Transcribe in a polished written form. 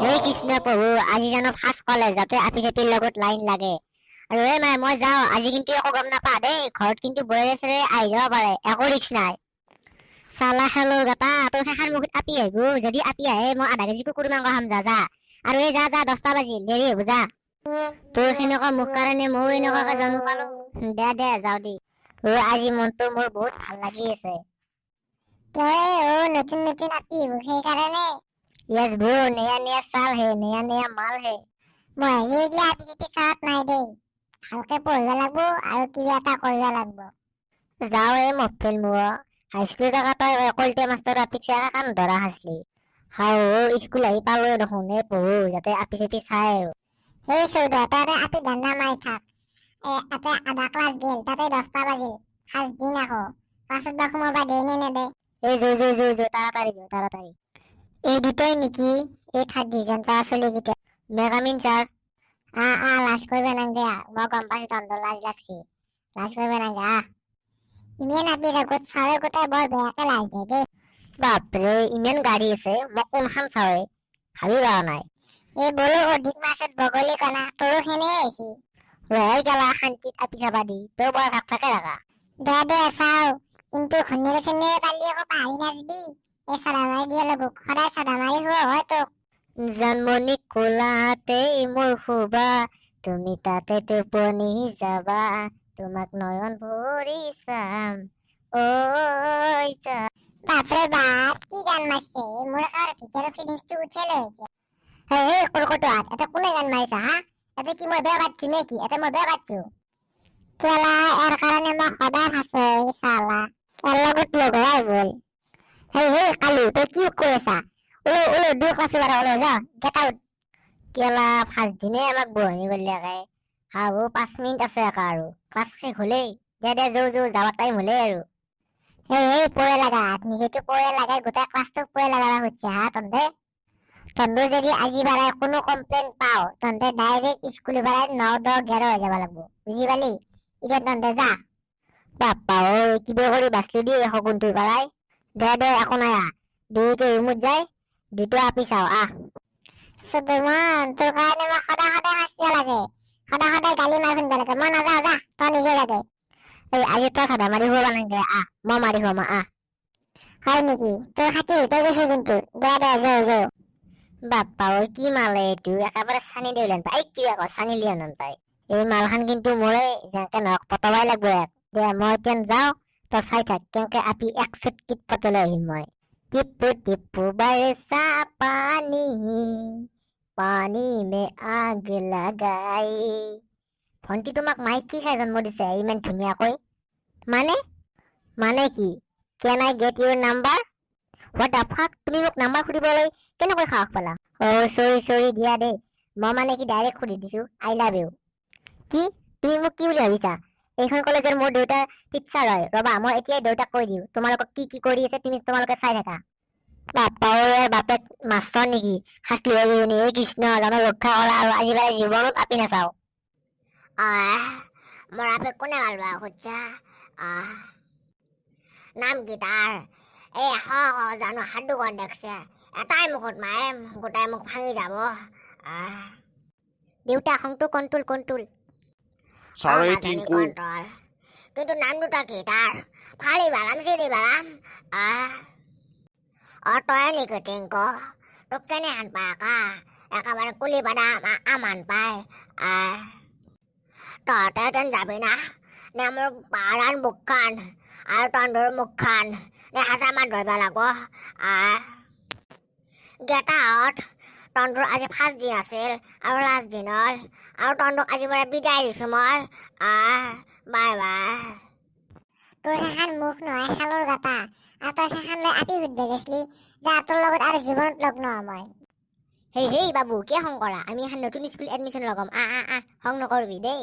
হে কৃষ্ণ প্ৰভু, আজি জানো ফাৰ্ষ্ট কলেজতে আপি চাপিৰ লগত লাইন লাগে। আৰু এই মাই মই যাওঁ, আজি কিন্তু একো গম নাপা দেই, ঘৰত কিন্তু বৌৰে চৰে আহি যাব পাৰে, একো ৰিক্স নাই। চালা খালো গাপা, তোৰ শেষাৰ মুখত আপি আহিব, যদি আপি আহে মই আধা কেজি কুকুৰ মাংস খাম, যা যা। আৰু এই যা যা, 10টা বাজিল, দেৰি হ'ব যা। তোৰ সেনেকুৱা মুখ কাৰণে ময়ো এনেকুৱাকে জন্ম পালো। দে দে যাওঁ দেই। আজি মনটো মোৰ বহুত ভাল লাগি আছে। তই নতুন নতুন আপি সেইকাৰণে यस ब्रो, नया नया साल है, नया नया माल है। মই সেইগিলা আপি চাপি চাৱাত নাই দেই। ভালকে পঢ়িব লাগব আৰু কিবা এটা কৰিব লাগব। যাওঁ এই মফিল মোৱা হাইস্কুল থকা তই কলতে মাষ্টৰ আপিক চাই কাম ধৰা হাসলি। হাও স্কুল আহি পালোৱে দেখোন, এই পঢ়ো যাতে আপি চাপি চাই আৰু। সেই চৌধ তই আপি ধান্দা মাৰি থাক। তাতে আধা ক্লাছ গেল, তাতে 10টা বাজিল। ফাৰ্ষ্ট দিন আকৌ ক্লাছত বা সোমাবা দে নে নেদে। এই যো তাড়াতাড়ি যো তাড়াতাড়ি। এই দুটাই নেকি এই থাৰ্ড ডিভিজন পাছ চলিকেইটা? মেগামিন স্যাৰ। লাজ কৰিব নালাগে। মই গম পাইছো তহঁতৰ লাজ লাগছি। লাজ কৰিব নালাগে। ইমান আপি থাকত ছাৰে গোটাই বৰ বেয়াকে লাজ দিয়ে দেই। বাপৰে ইমান গাড়ী আছে, মই কোনখন চাৱে ভাবি পোৱা নাই। এই বোলো অধিক মাছত বগলী কণা তোৰো সেনে হৈছে। ৰহাই গেলা শান্তিত আপি চাবা দি, তই বৰ ভাগ থাকে থাকা। দে চাও, কিন্তু ঘূৰ্ণিৰে চুৰ্ণিৰে পালি আকৌ পাহৰি নাযাবি। এই চাদা মাৰি দিয়ে ল'ব, সদায় চাদা মাৰি হোৱা হয় তোক। জন্মনি কোলাতেই মোৰ শুবা, তুমি তাতে টোপনি যাবা, তোমাক নয়ন ভৰি চাম, ঐ চাম। বাপৰে বাপ কি গান মাৰিছে, মোৰ একেবাৰে ভিতৰৰ ফিলিংছটো উঠে লৈছে। হেই কলকটোৱাত এটা কোনে গান মাৰিছা হা? এটা কি মই বেয়া পাচ্ছি নেকি? এটা মই বেয়া পাচ্ছো? কেলা ইয়াৰ কাৰণে মই সদায় ফাঁচো এই চালা। ইয়াৰ লগত লগৰাই গ'ল। হেই কালু তই কি কৈ আছা? ওলো দুই ক্লাছ বাৰা ওলো যা, গেট আউট। কেলা ফাৰ্ষ্ট দিনে আমাক বহনি কৰিলে একে। হাও 5 মিনিট আছে একা আৰু ক্লাছ শেষ হলেই। দে যৌ যাবাৰ টাইম হলেই আৰু। এই পয়ে লাগা নিজেতো পয়ে লাগাই গোটেই ক্লাছটোক পয়ে লাগাবা হচ্ছে হা তন্দে। তন্দে যদি আজি বারায় কোনো কমপ্লেন পাও তন্দে ডাইরেক্ট স্কুল বারায় 9, 10, 11 হয়ে যাবা লাগবো, বুঝি পালি? ইটা তন্দে যা। বাপ্পা ঐ কিবা কৰি বাচলি দি সগুনটোৰ পৰাই। দে একো নাই আহ, দুয়োকে ৰুমত যায় দুটো আপি চাও আহ। সুদমান তোৰ কাৰণে মই সদায় শাস্তি লাগে, সদায় গালি মাৰ শুনব লাগে। মই নাযাওঁ যা, তই নিজে লাগে। এই আজি তই সাদা মাৰি হোৱা নালাগে আহ, মই মাৰি হোৱা আহ। হয় নেকি? তোৰ খাতি তই গৈছে কিন্তু। দে যৌ। বাপ্পা ঐ কি মাল এইটো, একেবাৰে চানি দেউলেন পাই। কি আকৌ চানি লিয়নন পাই। এই মালখান কিন্তু মোৰে যেনেকে নহওক পতবাই লাগব এক। দে মই এতিয়া যাওঁ, তই চাই থাক কেনেকে আপি 1 চুটকিত পতলৈ আহিম মই। টিপু টিপু বৰসা পানী, পানী মে আগ লাগাই। ভন্টি তোমাক মায়ে কি খাই জন্ম দিছে ইমান ধুনীয়াকৈ? মানে কি? Can I get your number? What the fuck, তুমি মোক নাম্বাৰ সুধিবলৈ কেনেকৈ সাহস পালা? চৰি দিয়া দেই, মই মানে কি ডাইৰেক্ট সুধি দিছো আই লাভ ইউ। কি তুমি মোক কি বুলি ভাবিছা? এইখন কলেজৰ মোৰ দেউতা টিচাৰ হয়। ৰবা মই এতিয়াই দেউতাক কৈ দিওঁ তোমালোকক কি কৰি আছে তোমালোকে চাই থাকা। বাপ্পা বাপেক মাষ্টৰ নেকি? শাস্তি হৈ গৈছে এই কৃষ্ণ জানো ৰক্ষা কৰা আৰু আজি বাৰে জীৱনত আপি নাচাও। মোৰ আপে কোনে মালবা খুজছা? নাম কি তাৰ? জানো হাড্ডু কন দেখছে, এটাই মুখত মায়ে গোটাই মুখ ভাঙি যাব। দেউতা খংটো কণ্ট্ৰোল। নাজানি কণ্ট্ৰল, কিন্তু নাম দুটা কি তাৰ? ফালি বালাম চিৰি বালাম। তই নেকি টিংকু? তোক কেনে হান পায় একেবাৰে কুলি পাদা আমান পায়। তহঁতে তেন যাবি না নে মোৰ পাৰান বুকখান আৰু তন্দুৰ মুখখান নে হাজা মান ধৰিব লাগব? গেটাহঁত তন্দুৰ আজি ফাৰ্ষ্ট দিন আছিল আৰু লাষ্ট দিন হ'ল, আৰু তন্দুক আজি পৰা বিদায় দিছো মই। বাই তোৰ সেইখান মুখ নহয় খালৰ গাটা, আৰু তই সেইখান লৈ আপি সুধব গৈছিলি যে তোৰ লগত আৰু জীৱনত লগ নহওঁ মই। হেই বাবু কিয় খং কৰা? আমি এখন নতুন স্কুল এডমিশ্যন লগাম, খং নকৰবি দেই।